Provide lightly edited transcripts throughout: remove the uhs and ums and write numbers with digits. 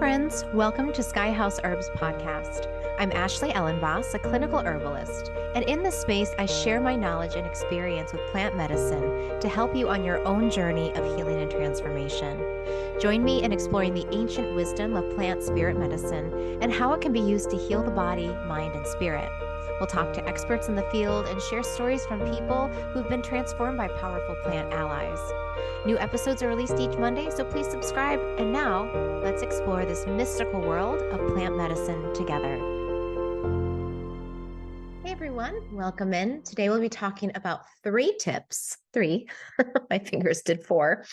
friends. Welcome to Sky House Herbs podcast. I'm Ashley Ellenboss, a clinical herbalist, and in this space, I share my knowledge and experience with plant medicine to help you on your own journey of healing and transformation. Join me in exploring the ancient wisdom of plant spirit medicine and how it can be used to heal the body, mind, and spirit. We'll talk to experts in the field and share stories from people who've been transformed by powerful plant allies. New episodes are released each Monday, so please subscribe. And now, let's explore this mystical world of plant medicine together. Hey everyone, welcome in. Today we'll be talking about three tips. My fingers did four.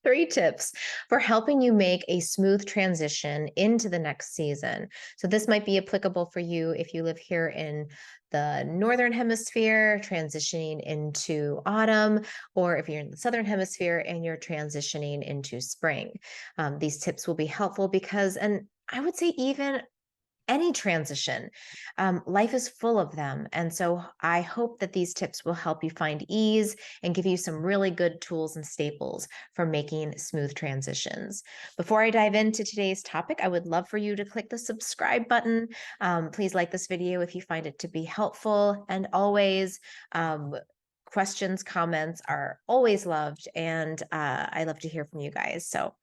3 tips for helping you make a smooth transition into the next season. So this might be applicable for you if you live here in the Northern Hemisphere, transitioning into autumn, or if you're in the Southern Hemisphere and you're transitioning into spring. These tips will be helpful because, and I would say even any transition, life is full of them. And so I hope that these tips will help you find ease and give you some really good tools and staples for making smooth transitions. Before I dive into today's topic, I would love for you to click the subscribe button. Please like this video if you find it to be helpful. And always, questions, comments are always loved. And I love to hear from you guys. So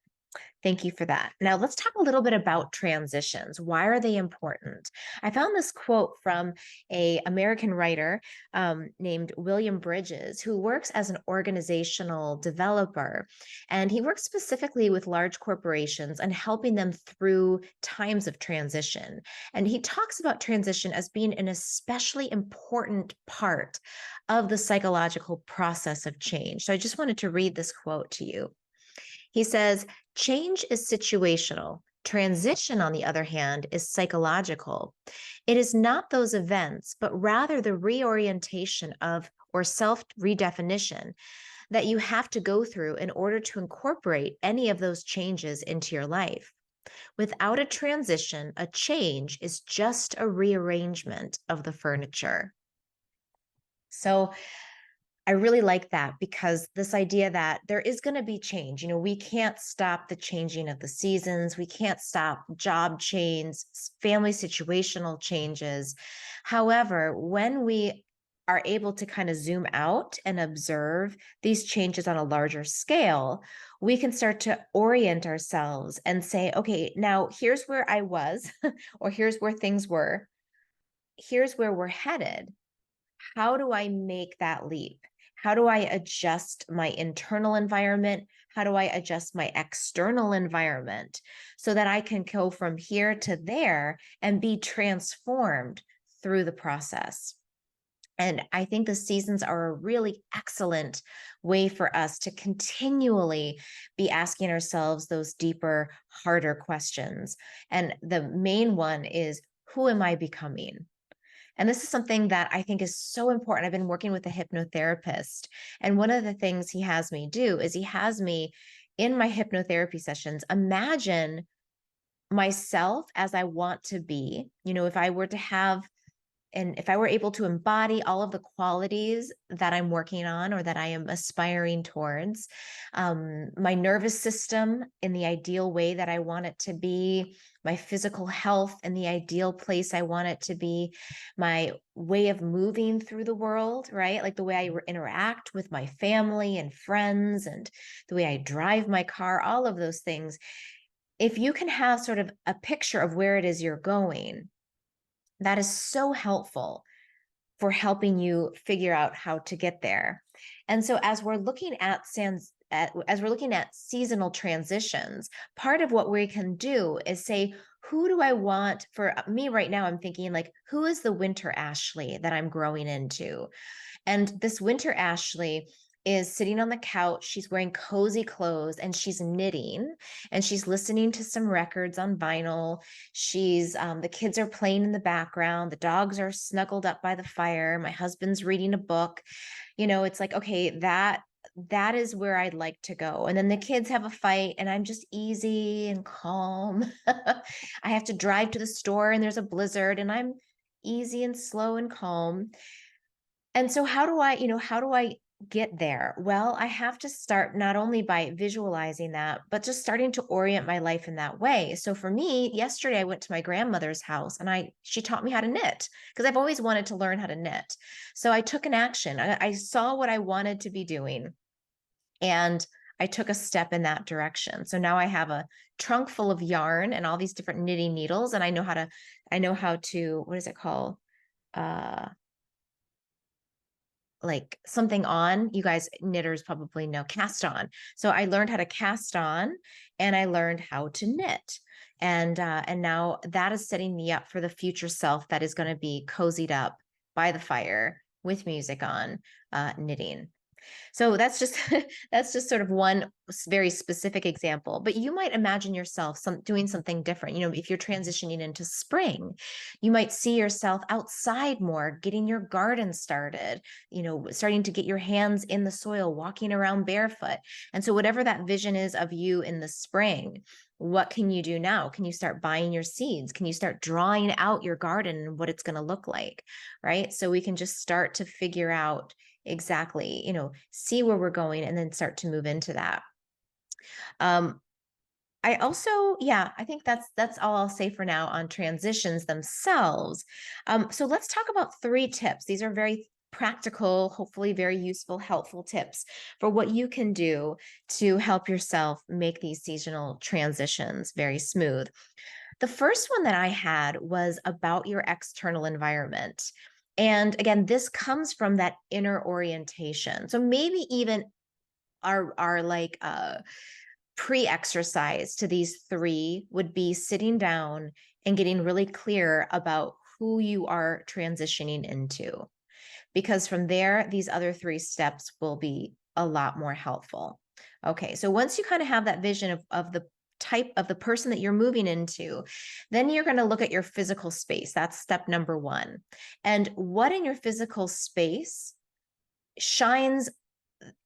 thank you for that. Now, let's talk a little bit about transitions. Why are they important? I found this quote from an American writer named William Bridges, who works as an organizational developer. And he works specifically with large corporations and helping them through times of transition. And he talks about transition as being an especially important part of the psychological process of change. So I just wanted to read this quote to you. He says, change is situational. Transition, on the other hand, is psychological. It is not those events, but rather the reorientation of or self-redefinition that you have to go through in order to incorporate any of those changes into your life. Without a transition, a change is just a rearrangement of the furniture. So I really like that because this idea that there is going to be change. We can't stop the changing of the seasons. We can't stop job change, family situational changes. However, when we are able to kind of zoom out and observe these changes on a larger scale, we can start to orient ourselves and say, okay, now here's where I was, or here's where things were. Here's where we're headed. How do I make that leap? How do I adjust my internal environment? How do I adjust my external environment so that I can go from here to there and be transformed through the process? And I think the seasons are a really excellent way for us to continually be asking ourselves those deeper, harder questions. And the main one is, who am I becoming? And this is something that I think is so important. I've been working with a hypnotherapist, and one of the things he has me do is he has me in my hypnotherapy sessions imagine myself as I want to be. If I were to have and if I were able to embody all of the qualities that I'm working on or that I am aspiring towards, my nervous system in the ideal way that I want it to be, my physical health in the ideal place I want it to be, my way of moving through the world, right? Like the way I interact with my family and friends and the way I drive my car, all of those things. If you can have sort of a picture of where it is you're going, that is so helpful for helping you figure out how to get there. And so as we're looking at seasonal transitions, part of what we can do is say, who do I want? For me right now, I'm thinking like, who is the winter Ashley that I'm growing into? And this winter Ashley is sitting on the couch. She's wearing cozy clothes and she's knitting and she's listening to some records on vinyl. The kids are playing in the background. The dogs are snuggled up by the fire. My husband's reading a book. It's like, okay, that is where I'd like to go. And then the kids have a fight and I'm just easy and calm. I have to drive to the store and there's a blizzard and I'm easy and slow and calm. And so how do I get there? Well, I have to start not only by visualizing that, but just starting to orient my life in that way. So for me, yesterday I went to my grandmother's house and she taught me how to knit because I've always wanted to learn how to knit. So I took an action. I saw what I wanted to be doing and I took a step in that direction. So now I have a trunk full of yarn and all these different knitting needles, and I know how to, what is it called? Uh, like something on. You guys knitters probably know cast on. So I learned how to cast on and I learned how to knit. And now that is setting me up for the future self that is going to be cozied up by the fire with music on, knitting. So that's just that's just sort of one very specific example. But you might imagine yourself doing something different. You know, if you're transitioning into spring, you might see yourself outside more, getting your garden started, you know, starting to get your hands in the soil, walking around barefoot. And so whatever that vision is of you in the spring, what can you do now? Can you start buying your seeds? Can you start drawing out your garden and what it's going to look like? Right? So we can just start to figure out exactly, you know, see where we're going and then start to move into that. Um, I also, yeah, I think that's all I'll say for now on transitions themselves. So let's talk about 3 tips. These are very practical, hopefully very useful, helpful tips for what you can do to help yourself make these seasonal transitions very smooth. The first one that I had was about your external environment. And again, this comes from that inner orientation. So maybe even our like pre-exercise to these 3 would be sitting down and getting really clear about who you are transitioning into. Because from there, these other 3 steps will be a lot more helpful. Okay, so once you kind of have that vision of the type of the person that you're moving into, then you're going to look at your physical space. That's step number 1. And what in your physical space shines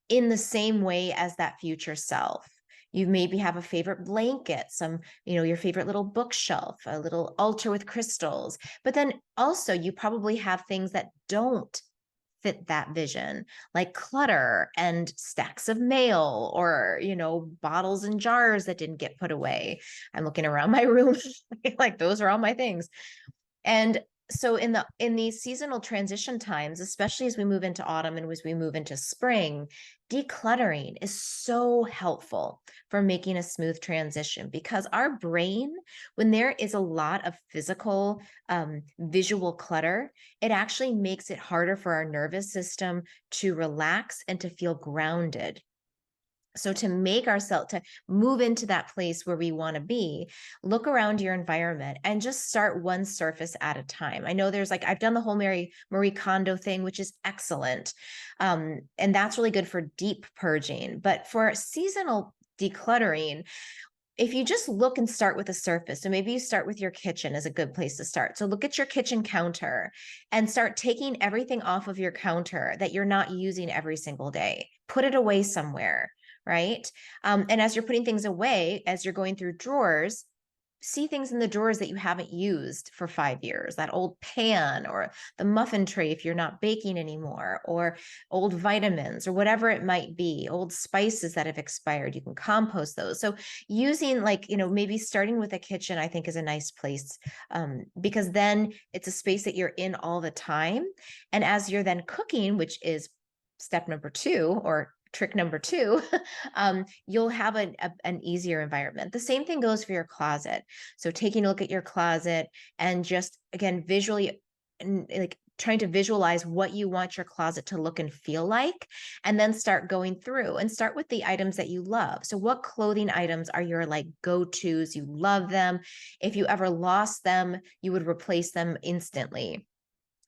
in the same way as that future self. You maybe have a favorite blanket, some, you know, your favorite little bookshelf, a little altar with crystals. But then also, you probably have things that don't fit that vision, like clutter and stacks of mail or, you know, bottles and jars that didn't get put away. I'm looking around my room like those are all my things. And so in these seasonal transition times, especially as we move into autumn and as we move into spring, decluttering is so helpful for making a smooth transition because our brain, when there is a lot of physical, visual clutter, it actually makes it harder for our nervous system to relax and to feel grounded. So to make ourselves to move into that place where we want to be, look around your environment and just start one surface at a time. I know there's like I've done the whole Marie Kondo thing, which is excellent, and that's really good for deep purging. But for seasonal decluttering, if you just look and start with a surface, so maybe you start with your kitchen as a good place to start. So look at your kitchen counter and start taking everything off of your counter that you're not using every single day. Put it away somewhere, right? And as you're putting things away, as you're going through drawers, see things in the drawers that you haven't used for 5 years, that old pan or the muffin tray if you're not baking anymore, or old vitamins or whatever it might be, old spices that have expired. You can compost those. So using like, you know, maybe starting with a kitchen, I think is a nice place, because then it's a space that you're in all the time. And as you're then cooking, which is step number 2 or trick number 2, you'll have an easier environment. The same thing goes for your closet. So taking a look at your closet and just, again, visually, like trying to visualize what you want your closet to look and feel like, and then start going through and start with the items that you love. So what clothing items are your like go-tos? You love them. If you ever lost them, you would replace them instantly.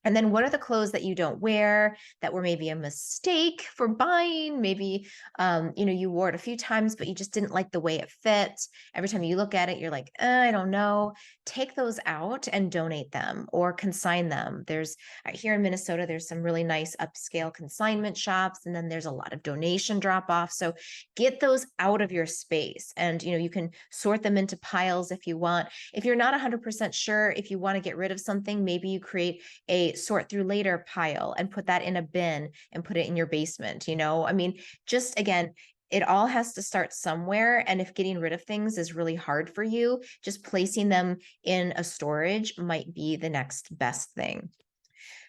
And then what are the clothes that you don't wear that were maybe a mistake for buying? Maybe, you know, you wore it a few times, but you just didn't like the way it fit. Every time you look at it, you're like, I don't know. Take those out and donate them or consign them. There's here in Minnesota, there's some really nice upscale consignment shops, and then there's a lot of donation drop off. So get those out of your space, and you know, you can sort them into piles if you want. If you're not 100% sure if you want to get rid of something, maybe you create a sort through later pile and put that in a bin and put it in your basement, I mean, just again, it all has to start somewhere. And if getting rid of things is really hard for you, just placing them in a storage might be the next best thing.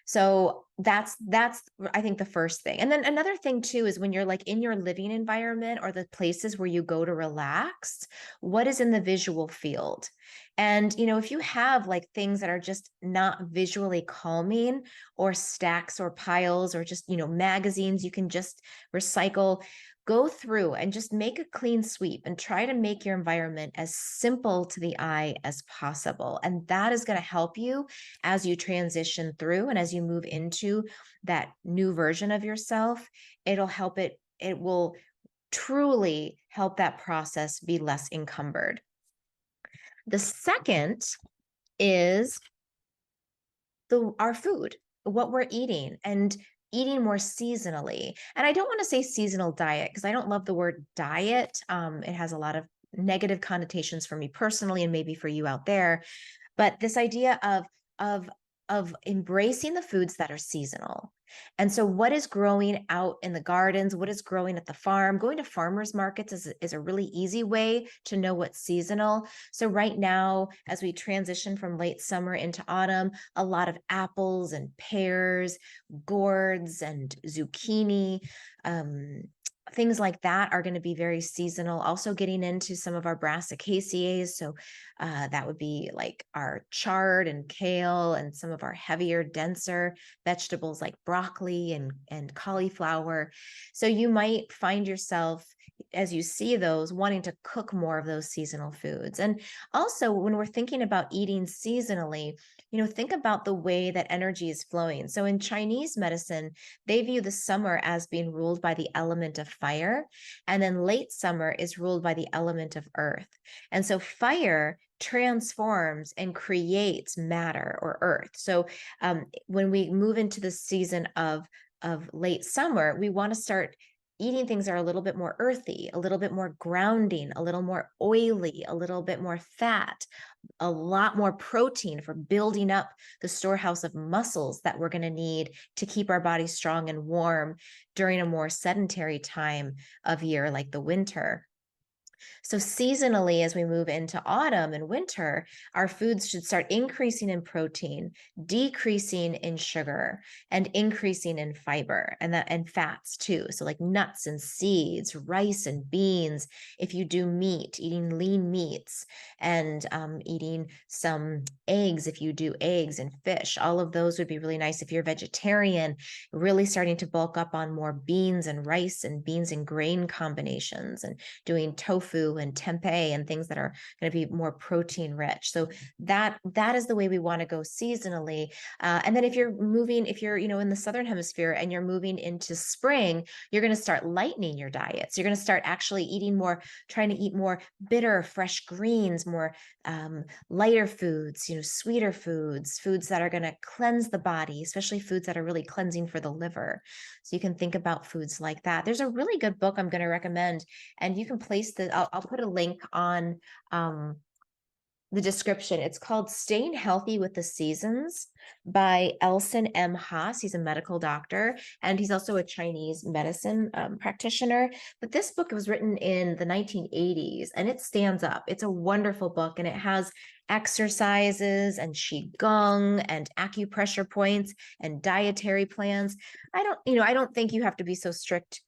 So that's I think the first thing. And then another thing too is when you're like in your living environment or the places where you go to relax, what is in the visual field? And if you have like things that are just not visually calming, or stacks or piles, or just, magazines you can just recycle, go through and just make a clean sweep and try to make your environment as simple to the eye as possible. And that is going to help you as you transition through and as you move into that new version of yourself. It will truly help that process be less encumbered. The second is our food, what we're eating, and eating more seasonally. And I don't want to say seasonal diet because I don't love the word diet. It has a lot of negative connotations for me personally, and maybe for you out there. But this idea of of embracing the foods that are seasonal. And so what is growing out in the gardens, what is growing at the farm? Going to farmers markets is a really easy way to know what's seasonal. So right now, as we transition from late summer into autumn, a lot of apples and pears, gourds and zucchini, things like that are going to be very seasonal. Also getting into some of our brassicaceae. So that would be like our chard and kale and some of our heavier, denser vegetables like broccoli and cauliflower. So you might find yourself, as you see those, wanting to cook more of those seasonal foods. And also when we're thinking about eating seasonally, think about the way that energy is flowing. So in Chinese medicine, they view the summer as being ruled by the element of fire, and then late summer is ruled by the element of earth. And so fire transforms and creates matter or earth. So when we move into the season of late summer, we want to start eating things that are a little bit more earthy, a little bit more grounding, a little more oily, a little bit more fat, a lot more protein for building up the storehouse of muscles that we're going to need to keep our bodies strong and warm during a more sedentary time of year like the winter. So seasonally, as we move into autumn and winter, our foods should start increasing in protein, decreasing in sugar, and increasing in fiber and fats too. So like nuts and seeds, rice and beans. If you do meat, eating lean meats, and eating some eggs, if you do eggs and fish, all of those would be really nice. If you're vegetarian, really starting to bulk up on more beans and rice and beans and grain combinations, and doing tofu and tempeh and things that are going to be more protein rich. So that is the way we want to go seasonally. And then if you're in the southern hemisphere and you're moving into spring, you're going to start lightening your diets. You're going to start actually trying to eat more bitter, fresh greens, more lighter foods, sweeter foods that are going to cleanse the body, especially foods that are really cleansing for the liver. So you can think about foods like that. There's a really good book I'm going to recommend, and you can place I'll put a link on the description. It's called Staying Healthy with the Seasons by Elson M. Haas. He's a medical doctor, and he's also a Chinese medicine practitioner. But this book was written in the 1980s, and it stands up. It's a wonderful book, and it has exercises and qigong and acupressure points and dietary plans. I don't think you have to be so strict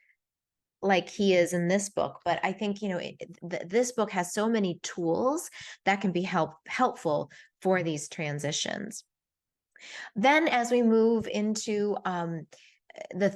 like he is in this book, but I think this book has so many tools that can be helpful for these transitions. Then as we move into the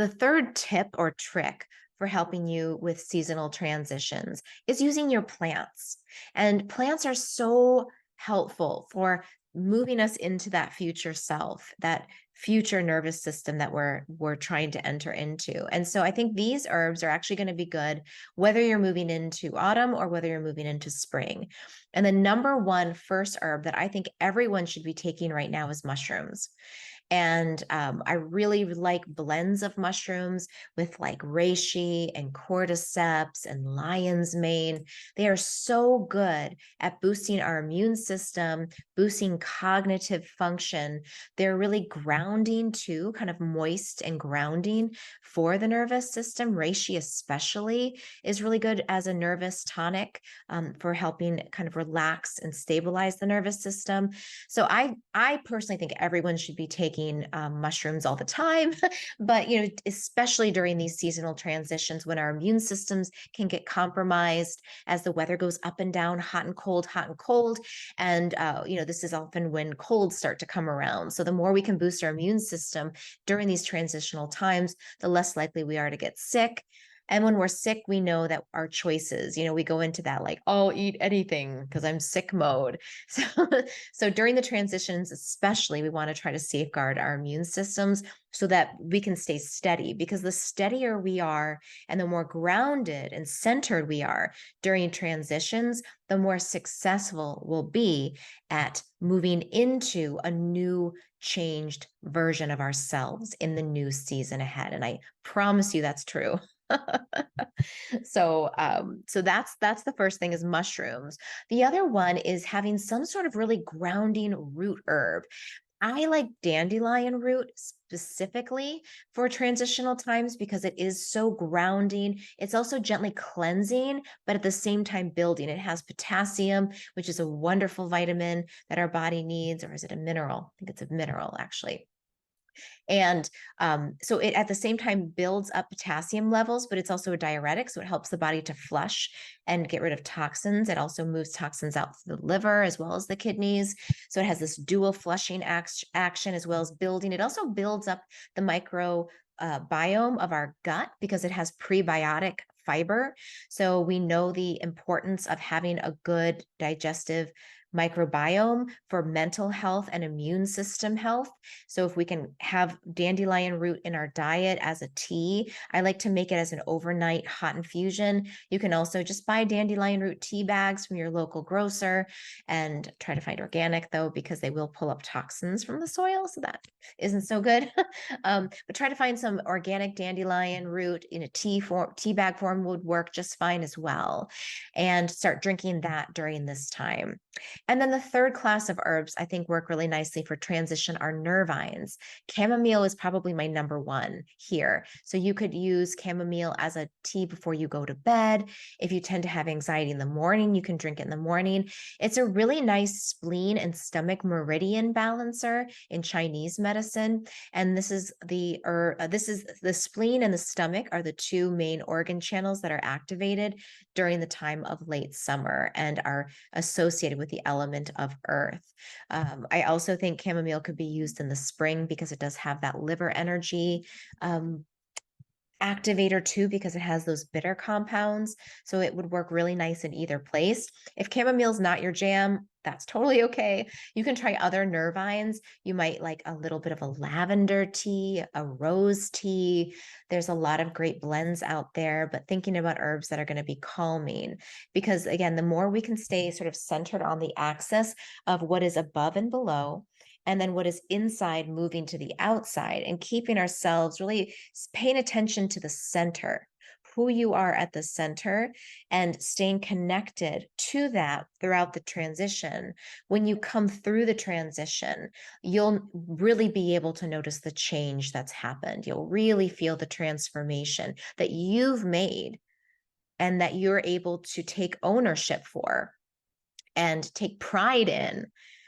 third tip or trick for helping you with seasonal transitions is using your plants. And plants are so helpful for moving us into that future self, that future nervous system that we're trying to enter into. And so I think these herbs are actually going to be good whether you're moving into autumn or whether you're moving into spring. And the number one first herb that I think everyone should be taking right now is mushrooms. And I really like blends of mushrooms with like reishi and cordyceps and lion's mane. They are so good at boosting our immune system, boosting cognitive function. They're really grounding too, kind of moist and grounding for the nervous system. Reishi, especially, is really good as a nervous tonic for helping kind of relax and stabilize the nervous system. So I personally think everyone should be taking mushrooms all the time, but especially during these seasonal transitions when our immune systems can get compromised as the weather goes up and down, hot and cold, and this is often when colds start to come around. So the more we can boost our immune system during these transitional times, the less likely we are to get sick. And when we're sick, we know that our choices, we go into that like, I'll eat anything because I'm sick mode. So, so during the transitions, especially, we want to try to safeguard our immune systems so that we can stay steady, because the steadier we are and the more grounded and centered we are during transitions, the more successful we'll be at moving into a new changed version of ourselves in the new season ahead. And I promise you that's true. So that's the first thing is mushrooms. The other one is having some sort of really grounding root herb. I like dandelion root specifically for transitional times because it is so grounding. It's also gently cleansing, but at the same time building. It has potassium, which is a wonderful vitamin that our body needs, or is it a mineral? I think it's a mineral actually. And so it at the same time builds up potassium levels, but it's also a diuretic. So it helps the body to flush and get rid of toxins. It also moves toxins out to the liver as well as the kidneys. So it has this dual flushing action as well as building. It also builds up the micro biome of our gut because it has prebiotic fiber. So we know the importance of having a good digestive microbiome for mental health and immune system health. So if we can have dandelion root in our diet as a tea, I like to make it as an overnight hot infusion. You can also just buy dandelion root tea bags from your local grocer and try to find organic though, because they will pull up toxins from the soil. So that isn't so good. But try to find some organic dandelion root in a tea bag form would work just fine as well. And start drinking that during this time. And then the third class of herbs I think work really nicely for transition are nervines. Chamomile is probably my number one here. So you could use chamomile as a tea before you go to bed. If you tend to have anxiety in the morning, you can drink it in the morning. It's a really nice spleen and stomach meridian balancer in Chinese medicine. And this is the spleen and the stomach are the two main organ channels that are activated during the time of late summer and are associated with the element of earth. I also think chamomile could be used in the spring because it does have that liver energy activator too, because it has those bitter compounds. So it would work really nice in either place. If chamomile's not your jam, that's totally okay. You can try other nervines. You might like a little bit of a lavender tea, a rose tea. There's a lot of great blends out there, but thinking about herbs that are going to be calming, because again, the more we can stay sort of centered on the axis of what is above and below, and then what is inside moving to the outside, and keeping ourselves really paying attention to the center, who you are at the center, and staying connected to that throughout the transition. When you come through the transition, you'll really be able to notice the change that's happened. You'll really feel the transformation that you've made and that you're able to take ownership for and take pride in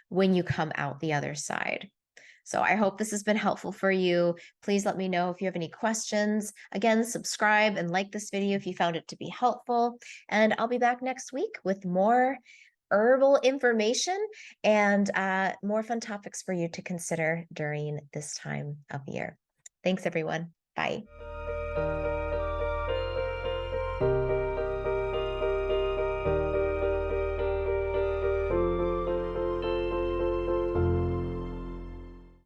when you come out the other side. So I hope this has been helpful for you. Please let me know if you have any questions. Again, subscribe and like this video if you found it to be helpful. And I'll be back next week with more herbal information and more fun topics for you to consider during this time of year. Thanks, everyone. Bye.